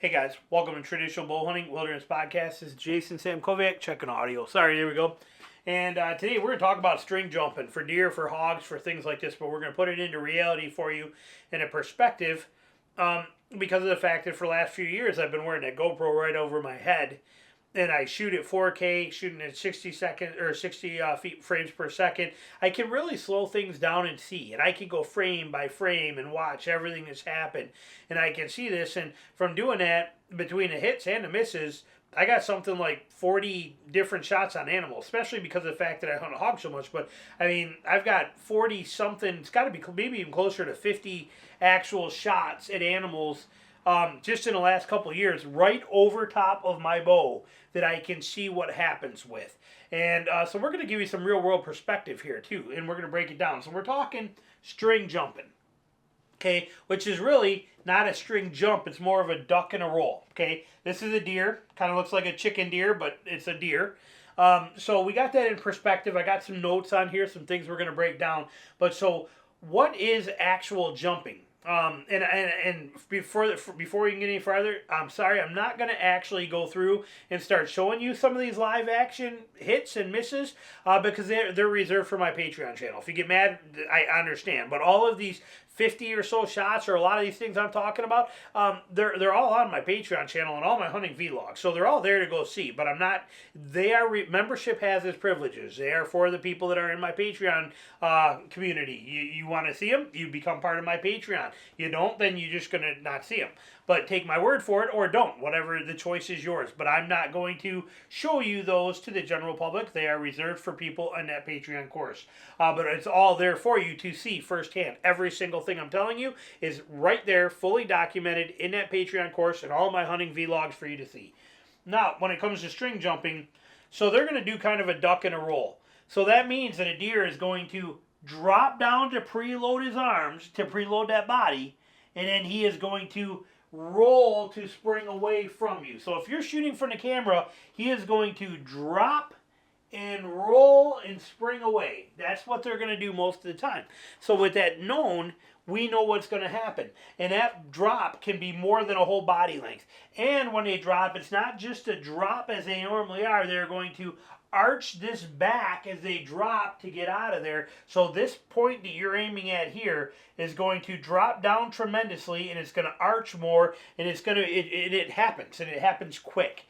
Hey guys, welcome to Traditional Bow Hunting Wilderness Podcast. This is Jason Samkovic, checking audio. Sorry, there we go. And today we're going to talk about string jumping for deer, for hogs, for things like this, but we're going to put it into reality for you in a perspective because of the fact that for the last few years I've been wearing that GoPro right over my head. And I shoot at 4K, shooting at 60 frames per second. I can really slow things down and see. And I can go frame by frame and watch everything that's happened. And I can see this. And from doing that, between the hits and the misses, I got something like 40 different shots on animals, especially because of the fact that I hunt hogs so much. But, I mean, I've got 40-something, it's got to be maybe even closer to 50 actual shots at animals just in the last couple of years, right over top of my bow that I can see what happens with. And so we're going to give you some real-world perspective here, too, and we're going to break it down. So we're talking string jumping, okay, which is really not a string jump. It's more of a duck and a roll, okay? This is a deer. Kind of looks like a chicken deer, but it's a deer. So we got that in perspective. I got some notes on here, some things we're going to break down. But so what is actual jumping? And before we can get any farther, I'm sorry, I'm not going to actually go through and start showing you some of these live action hits and misses because they're reserved for my Patreon channel. If you get mad, I understand. But all of these 50 or so shots or a lot of these things I'm talking about, they're all on my Patreon channel and all my hunting vlogs. So they're all there to go see. But I'm not, membership has its privileges. They are for the people that are in my Patreon community. You want to see them, you become part of my Patreon. You don't, then you're just going to not see them. But take my word for it or don't. Whatever, the choice is yours. But I'm not going to show you those to the general public. They are reserved for people in that Patreon course. But it's all there for you to see firsthand. Every single thing I'm telling you is right there, fully documented in that Patreon course and all my hunting vlogs for you to see. Now, when it comes to string jumping, so they're going to do kind of a duck and a roll. So that means that a deer is going to drop down to preload his arms, to preload that body, and then he is going to roll to spring away from you. So if you're shooting from the camera, he is going to drop and roll and spring away. That's what they're going to do most of the time. So with that known, we know what's going to happen. And that drop can be more than a whole body length. And when they drop, it's not just a drop as they normally are. They're going to arch this back as they drop to get out of there. So this point that you're aiming at here is going to drop down tremendously, and it's going to arch more, and it's going to it happens, and it happens quick.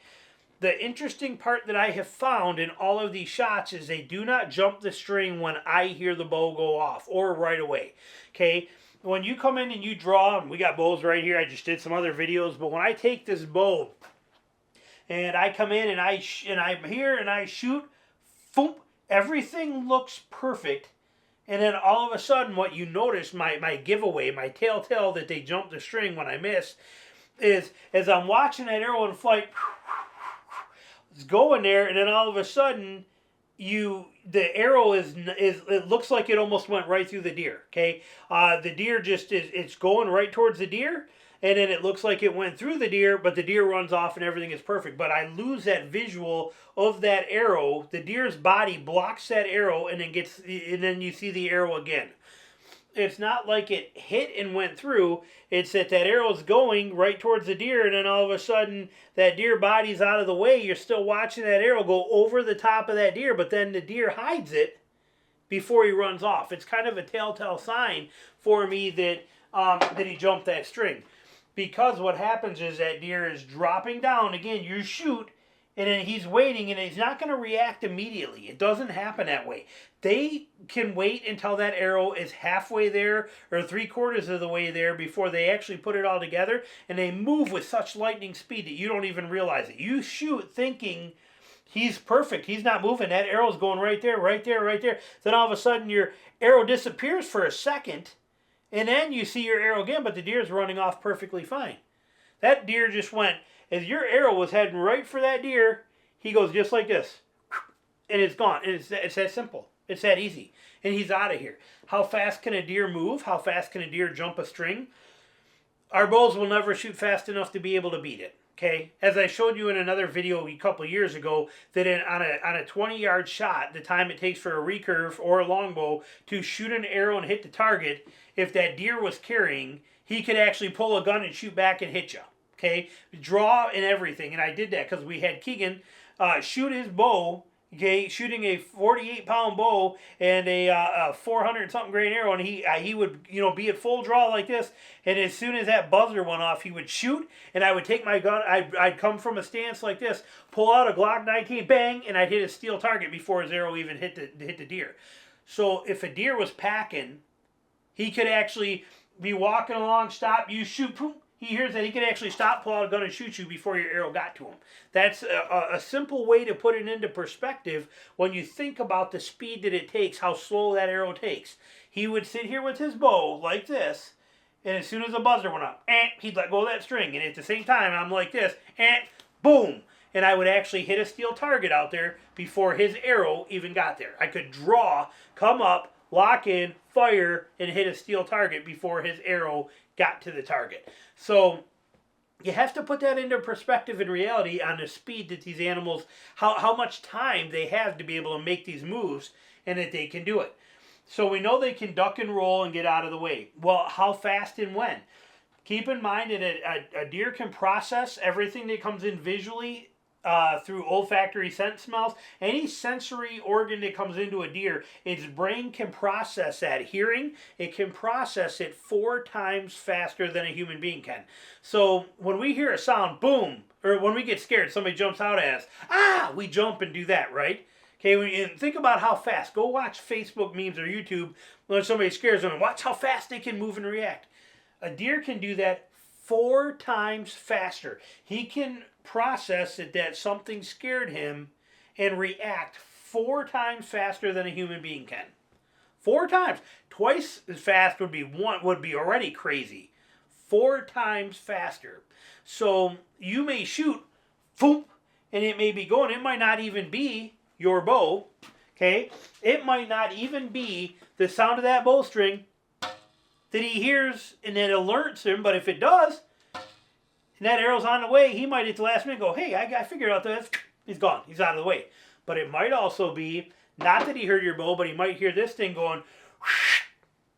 The interesting part that I have found in all of these shots is they do not jump the string when I hear the bow go off or right away. Okay, when you come in and you draw, and we got bows right here. I just did some other videos, but when I take this bow and I come in and I'm here and I shoot, boom, everything looks perfect. And then all of a sudden, what you notice, my giveaway, my telltale that they jump the string when I miss, is as I'm watching that arrow in flight, it's going there, and then all of a sudden, the arrow it looks like it almost went right through the deer. Okay, the deer it's going right towards the deer. And then it looks like it went through the deer, but the deer runs off and everything is perfect. But I lose that visual of that arrow. The deer's body blocks that arrow and then you see the arrow again. It's not like it hit and went through. It's that arrow's going right towards the deer, and then all of a sudden that deer body's out of the way. You're still watching that arrow go over the top of that deer, but then the deer hides it before he runs off. It's kind of a telltale sign for me that he jumped that string. Because what happens is that deer is dropping down. Again, you shoot, and then he's waiting, and he's not going to react immediately. It doesn't happen that way. They can wait until that arrow is halfway there or 3/4 of the way there before they actually put it all together, and they move with such lightning speed that you don't even realize it. You shoot thinking he's perfect. He's not moving. That arrow's going right there, right there, right there. Then all of a sudden your arrow disappears for a second, and then you see your arrow again, but the deer's running off perfectly fine. That deer just went, as your arrow was heading right for that deer, he goes just like this. And it's gone. And it's that simple. It's that easy. And he's out of here. How fast can a deer move? How fast can a deer jump a string? Our bows will never shoot fast enough to be able to beat it. Okay, as I showed you in another video a couple years ago, that on a 20-yard shot, the time it takes for a recurve or a longbow to shoot an arrow and hit the target, if that deer was carrying, he could actually pull a gun and shoot back and hit you. okay? Draw and everything. And I did that because we had Keegan shoot his bow, okay, shooting a 48-pound bow and a 400-something grain arrow, and he would, you know, be at full draw like this, and as soon as that buzzer went off, he would shoot, and I would take my gun, I'd come from a stance like this, pull out a Glock 19, bang, and I'd hit a steel target before his arrow even hit the deer. So if a deer was packing, he could actually be walking along, stop, you shoot, boom. He hears that he can actually stop, pull out a gun, and shoot you before your arrow got to him. That's a simple way to put it into perspective when you think about the speed that it takes, how slow that arrow takes. He would sit here with his bow like this, and as soon as the buzzer went up, he'd let go of that string. And at the same time, I'm like this, boom. And I would actually hit a steel target out there before his arrow even got there. I could draw, come up, lock in, fire, and hit a steel target before his arrow got to the target. So you have to put that into perspective in reality on the speed that these animals, how much time they have to be able to make these moves and that they can do it. So we know they can duck and roll and get out of the way. Well, how fast and when? Keep in mind that a deer can process everything that comes in visually through olfactory scent smells. Any sensory organ that comes into a deer, its brain can process that. Hearing, it can process it 4 times faster than a human being can. So when we hear a sound, boom, or when we get scared, somebody jumps out at us, we jump and do that, right? Okay, think about how fast. Go watch Facebook memes or YouTube when somebody scares them and watch how fast they can move and react. A deer can do that 4 times faster. He can process that something scared him and react 4 times faster than a human being can. 4 times. Twice as fast would be already crazy. 4 times faster. So you may shoot, boom, and it may be going. It might not even be your bow. Okay? It might not even be the sound of that bowstring that he hears and it alerts him, but if it does, and that arrow's on the way, he might at the last minute go, hey, I figured out that he's gone. He's out of the way. But it might also be, not that he heard your bow, but he might hear this thing going, whoosh,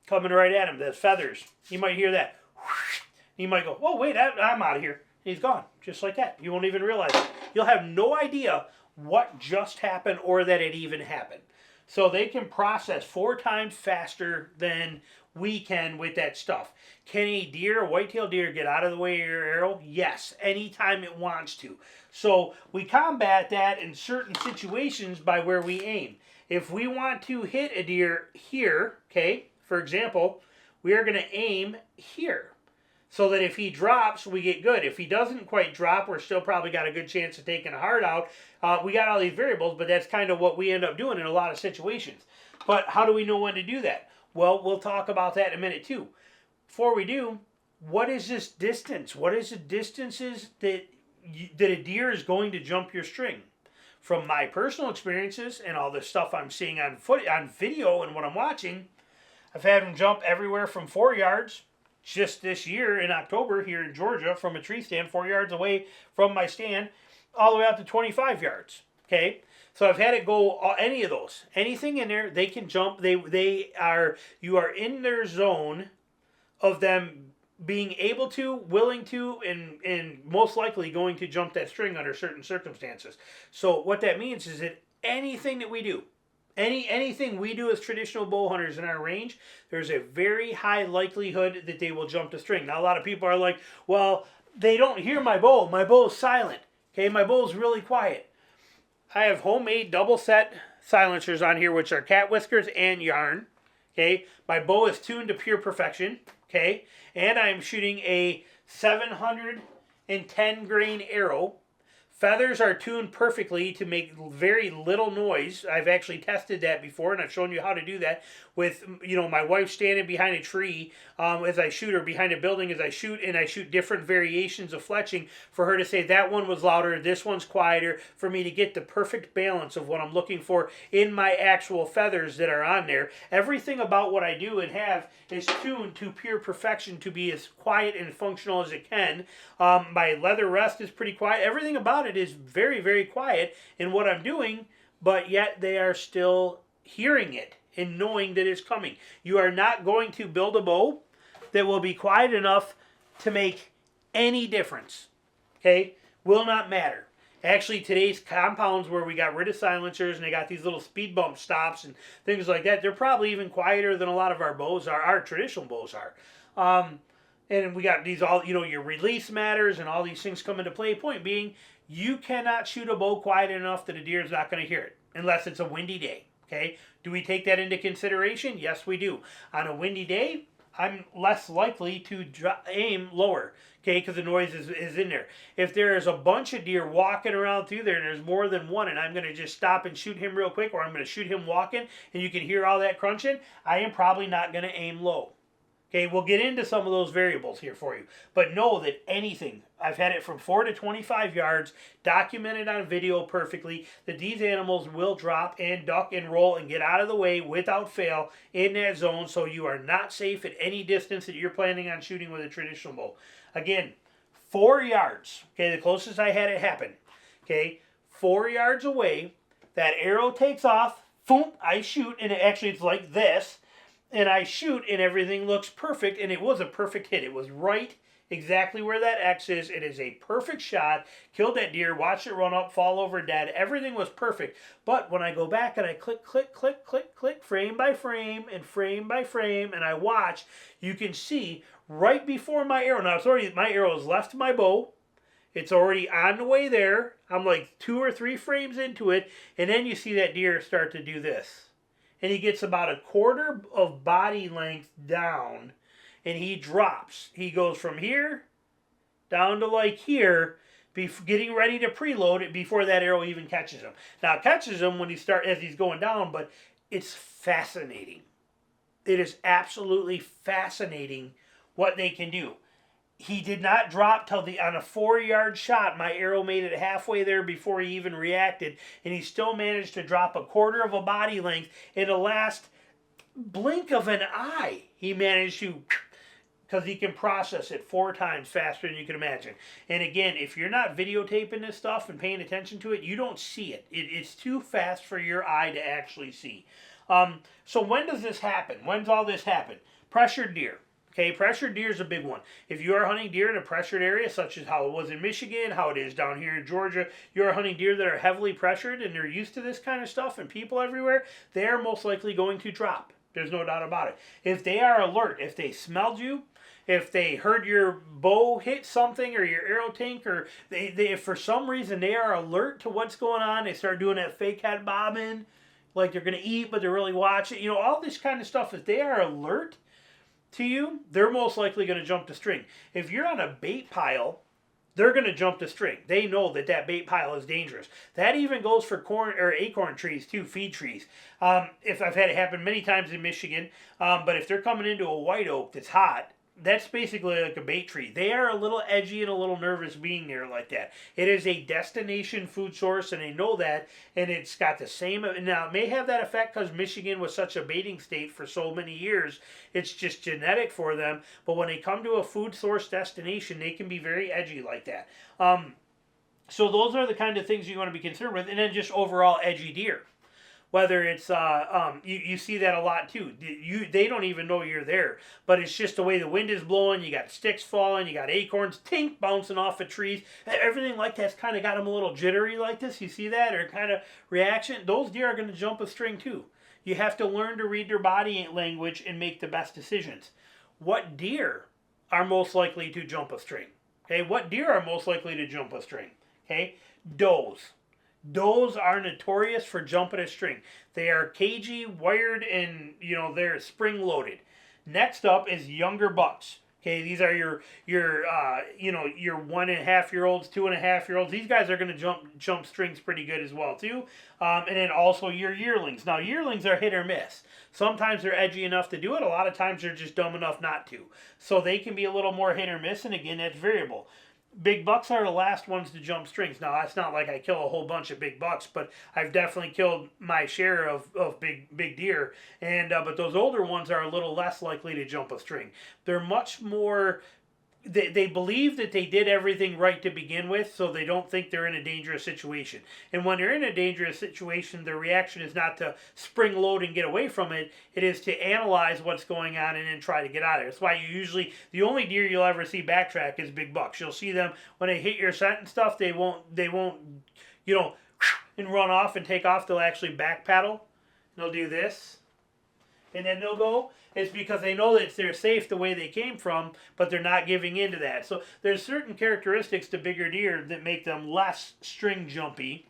coming right at him, the feathers. He might hear that. Whoosh. He might go, oh, wait, I'm out of here. He's gone, just like that. You won't even realize it. You'll have no idea what just happened or that it even happened. So they can process 4 times faster than we can with that stuff. Can a deer, a white-tailed deer, get out of the way of your arrow? Yes, anytime it wants to. So we combat that in certain situations by where we aim. If we want to hit a deer here, okay, for example, we are going to aim here. So that if he drops, we get good. If he doesn't quite drop, we're still probably got a good chance of taking a heart out. We got all these variables, but that's kind of what we end up doing in a lot of situations. But how do we know when to do that? Well, we'll talk about that in a minute too. Before we do, what is this distance? What is the distances that a deer is going to jump your string? From my personal experiences and all the stuff I'm seeing on video and what I'm watching, I've had them jump everywhere from 4 yards. Just this year in October here in Georgia from a tree stand 4 yards away from my stand all the way out to 25 yards. Okay, so I've had it go any of those. Anything in there, they can jump. You are in their zone of them being able to, willing to, and most likely going to jump that string under certain circumstances. So what that means is that anything that we do, anything we do as traditional bow hunters in our range, there's a very high likelihood that they will jump the string. Now, a lot of people are like, well, they don't hear my bow. My bow is silent. Okay, my bow is really quiet. I have homemade double set silencers on here, which are cat whiskers and yarn. Okay, my bow is tuned to pure perfection. Okay, and I'm shooting a 710 grain arrow. Feathers are tuned perfectly to make very little noise. I've actually tested that before, and I've shown you how to do that with, my wife standing behind a tree as I shoot, or behind a building as I shoot, and I shoot different variations of fletching for her to say that one was louder, this one's quieter, for me to get the perfect balance of what I'm looking for in my actual feathers that are on there. Everything about what I do and have is tuned to pure perfection to be as quiet and functional as it can. My leather rest is pretty quiet. Everything about it is very, very quiet in what I'm doing, but yet they are still hearing it and knowing that it's coming. You are not going to build a bow that will be quiet enough to make any difference. okay, will not matter. Actually, today's compounds where we got rid of silencers and they got these little speed bump stops and things like that, they're probably even quieter than a lot of our bows are, our traditional bows are. And we got these all, your release matters and all these things come into play. Point being, you cannot shoot a bow quiet enough that a deer is not going to hear it unless it's a windy day. Okay, do we take that into consideration? Yes, we do. On a windy day, I'm less likely to aim lower, okay, because the noise is in there. If there is a bunch of deer walking around through there and there's more than one and I'm going to just stop and shoot him real quick, or I'm going to shoot him walking and you can hear all that crunching, I am probably not going to aim low. Okay, we'll get into some of those variables here for you. But know that anything, I've had it from 4 to 25 yards, documented on video perfectly, that these animals will drop and duck and roll and get out of the way without fail in that zone, so you are not safe at any distance that you're planning on shooting with a traditional bow. Again, 4 yards, okay, the closest I had it happen. Okay, 4 yards away, that arrow takes off, boom, I shoot, and it's like this. And I shoot and everything looks perfect, and it was a perfect hit. It was right exactly where that X is. It is a perfect shot. Killed that deer, watched it run up, fall over dead. Everything was perfect. But when I go back and I click, click, click, click, click, frame by frame, and I watch, you can see right before my arrow. Now, my arrow has left my bow. It's already on the way there. I'm like 2 or 3 frames into it, and then you see that deer start to do this. And he gets about a quarter of body length down, and he drops. He goes from here down to like here, getting ready to preload it before that arrow even catches him. Now it catches him when as he's going down, but it's fascinating. It is absolutely fascinating what they can do. He did not drop till on a 4-yard shot. My arrow made it halfway there before he even reacted, and he still managed to drop a quarter of a body length in the last blink of an eye. He managed to, because he can process it 4 times faster than you can imagine. And again, if you're not videotaping this stuff and paying attention to it, you don't see it. It's too fast for your eye to actually see. So when does this happen? When's all this happen? Pressured deer. Okay, pressured deer is a big one. If you are hunting deer in a pressured area, such as how it was in Michigan, how it is down here in Georgia, you're hunting deer that are heavily pressured and they're used to this kind of stuff and people everywhere, they are most likely going to drop. There's no doubt about it. If they are alert, if they smelled you, if they heard your bow hit something or your arrow tink, or if for some reason they are alert to what's going on, they start doing that fake head bobbing, like they're going to eat but they're really watching, all this kind of stuff, if they are alert to you, they're most likely going to jump the string. If you're on a bait pile, they're going to jump the string. They know that bait pile is dangerous. That even goes for corn or acorn trees too, feed trees. If I've had it happen many times in Michigan, but if they're coming into a white oak that's hot, that's basically like a bait tree. They are a little edgy and a little nervous being there like that. It is a destination food source, and they know that, and it's got the same. Now, it may have that effect because Michigan was such a baiting state for so many years. It's just genetic for them. But when they come to a food source destination, they can be very edgy like that. So those are the kind of things you want to be concerned with. And then just overall edgy deer. Whether it's, you see that a lot too. They don't even know you're there. But it's just the way the wind is blowing. You got sticks falling. You got acorns, tink, bouncing off of trees. Everything like that's kind of got them a little jittery like this. You see that? Or kind of reaction. Those deer are going to jump a string too. You have to learn to read their body language and make the best decisions. What deer are most likely to jump a string? Okay, what deer are most likely to jump a string? Okay, does. Does are notorious for jumping a string. They are cagey, wired, and they're spring loaded. Next up is younger bucks. Okay, these are your 1.5-year-olds, 2.5-year-olds. These guys are going to jump strings pretty good as well too. And then also your yearlings. Now yearlings are hit or miss. Sometimes they're edgy enough to do it. A lot of times they're just dumb enough not to. So they can be a little more hit or miss. And again, that's variable. Big bucks are the last ones to jump strings. Now, that's not like I kill a whole bunch of big bucks, but I've definitely killed my share of big deer. And but those older ones are a little less likely to jump a string. They're much more they believe that they did everything right to begin with, so they don't think they're in a dangerous situation. And when they're in a dangerous situation, their reaction is not to spring load and get away from it. It is to analyze what's going on and then try to get out of it. That's why you usually, the only deer you'll ever see backtrack is big bucks. You'll see them when they hit your scent and stuff, they won't, you know, and run off and take off. They'll actually back paddle. They'll do this. And then they'll go. It's because they know that they're safe the way they came from, but they're not giving into that. So there's certain characteristics to bigger deer that make them less string jumpy,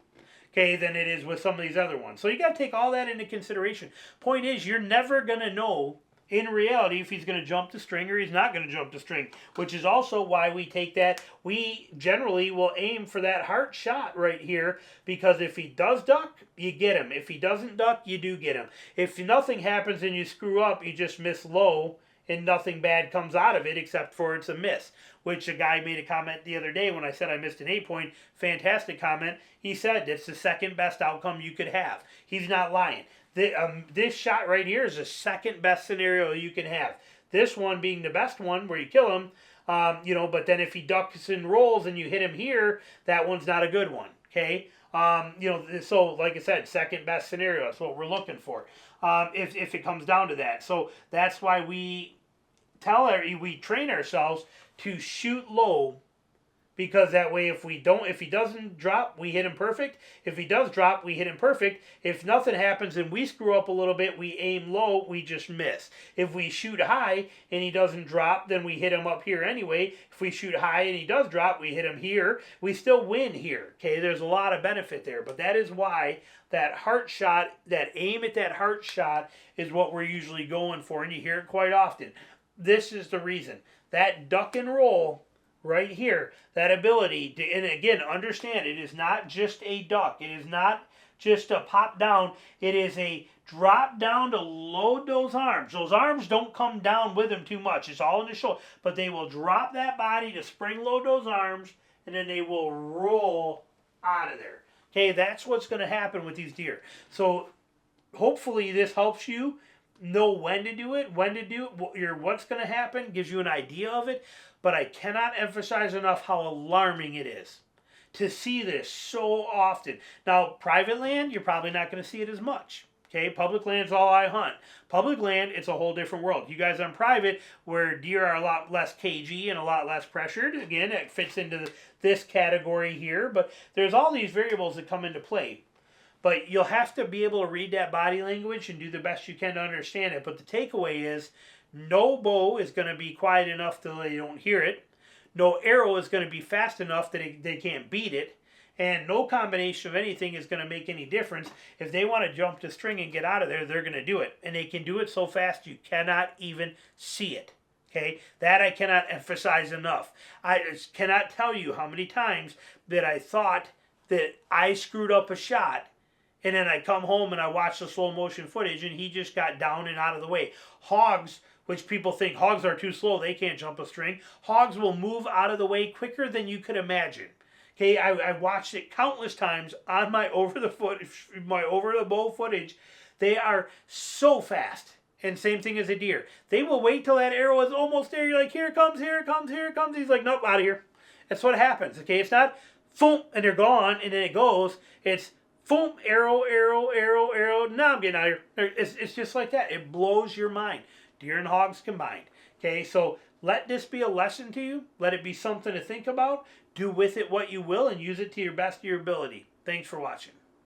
okay, than it is with some of these other ones. So you got to take all that into consideration. Point is, you're never going to know in reality if he's going to jump the string or he's not going to jump the string, which is also why we take that. We generally will aim for that heart shot right here, because if he does duck, you get him. If he doesn't duck, you do get him. If nothing happens and you screw up, you just miss low and nothing bad comes out of it except for it's a miss, which a guy made a comment the other day when I said I missed an 8-point. Fantastic comment. He said it's the second best outcome you could have. He's not lying. This shot right here is the second best scenario you can have. This one being the best one where you kill him, you know, but then if he ducks and rolls and you hit him here, that one's not a good one, okay? You know, so like I said, second best scenario, that's what we're looking for, if it comes down to that. So that's why we train ourselves to shoot low, because that way if he doesn't drop, we hit him perfect. If he does drop, we hit him perfect. If nothing happens and we screw up a little bit, we aim low, we just miss. If we shoot high and he doesn't drop, then we hit him up here anyway. If we shoot high and he does drop, we hit him here. We still win here, okay? There's a lot of benefit there, but that is why that heart shot, that aim at that heart shot is what we're usually going for, and you hear it quite often. This is the reason. That duck and roll right here, that ability to, and again, understand, it is not just a duck. It is not just a pop down. It is a drop down to load those arms. Those arms don't come down with them too much. It's all in the shoulder. But they will drop that body to spring load those arms, and then they will roll out of there. Okay, that's what's going to happen with these deer. So hopefully this helps you know when to do it, what's going to happen, gives you an idea of it. But I cannot emphasize enough how alarming it is to see this so often. Now, private land, you're probably not going to see it as much. Okay, public land's all I hunt. Public land, it's a whole different world. You guys on private, where deer are a lot less cagey and a lot less pressured. Again, it fits into this category here. But there's all these variables that come into play. But you'll have to be able to read that body language and do the best you can to understand it. But the takeaway is, no bow is going to be quiet enough that they don't hear it. No arrow is going to be fast enough that they can't beat it. And no combination of anything is going to make any difference. If they want to jump the string and get out of there, they're going to do it. And they can do it so fast you cannot even see it. Okay? That I cannot emphasize enough. I just cannot tell you how many times that I thought that I screwed up a shot, and then I come home and I watch the slow motion footage and he just got down and out of the way. Hogs, which people think hogs are too slow, they can't jump a string. Hogs will move out of the way quicker than you could imagine. Okay, I've watched it countless times on my over the bow footage. They are so fast. And same thing as a deer. They will wait till that arrow is almost there. You're like, here it comes, here it comes, here it comes. He's like, nope, out of here. That's what happens. Okay, it's not boom, and they're gone, and then it goes. It's boom, arrow, arrow, arrow, arrow. Now I'm getting out of here. It's just like that. It blows your mind. Deer and hogs combined. Okay, so let this be a lesson to you. Let it be something to think about. Do with it what you will and use it to your best of your ability. Thanks for watching.